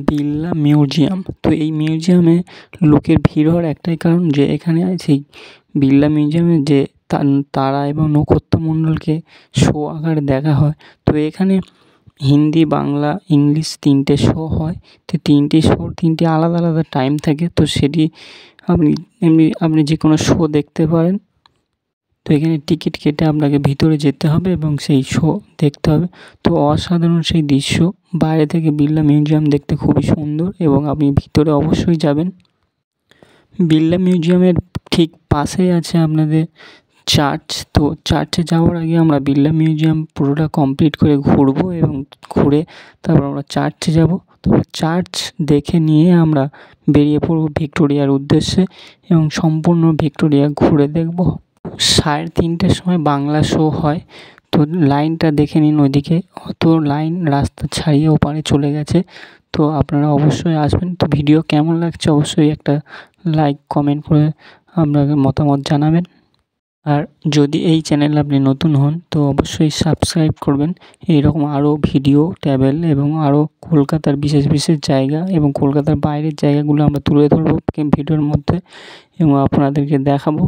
Birla museum. তো এই মিউজিয়ামে লোকের ভিড় হওয়ার একটাই কারণ যে এখানে সেই বিড়লা মিউজিয়ামে যে তারা এবং নক্ষত্রমণ্ডলকে শো আকারে দেখা হয়। তো এখানে হিন্দি, বাংলা, ইংলিশ 3টে শো হয়। তো 3টি শোর 3টি আলাদা আলাদা টাইম থাকে। তো সেটি আপনি যে কোনো শো দেখতে পারেন। তো এখানে টিকিট কেটে আপনাকে ভিতরে যেতে হবে এবং সেই শো দেখতে হবে। তো অসাধারণ সেই দৃশ্য, বাইরে থেকে বিড়লা মিউজিয়াম দেখতে খুবই সুন্দর এবং আপনি ভিতরে অবশ্যই যাবেন। বিড়লা মিউজিয়ামের ঠিক পাশেই আছে আপনাদের চার্চ। তো চার্চে যাওয়ার আগে আমরা বিড়লা মিউজিয়াম পুরোটা কমপ্লিট করে ঘুরবো এবং ঘুরে তারপর আমরা চার্চে যাব। তো চার্চ দেখে নিয়ে আমরা বেরিয়ে পড়বো ভিক্টোরিয়ার উদ্দেশ্যে এবং সম্পূর্ণ ভিক্টোরিয়া ঘুরে দেখব। 3:30টার সময় বাংলা শো হয়। তো লাইনটা দেখে নিন, ওইদিকে অত লাইন, রাস্তা ছাড়িয়ে ওপারে চলে গেছে। তো আপনারা অবশ্যই আসবেন। তো ভিডিও কেমন লাগছে অবশ্যই একটা লাইক, কমেন্ট করে আপনাকে মতামত জানাবেন। আর যদি এই চ্যানেলে আপনি নতুন হন তো অবশ্যই সাবস্ক্রাইব করবেন। এইরকম আরও ভিডিও, ট্রাভেল এবং আরও কলকাতার বিশেষ বিশেষ জায়গা এবং কলকাতার বাইরের জায়গাগুলো আমরা তুলে ধরবো ভিডিওর মধ্যে এবং আপনাদেরকে দেখাবো।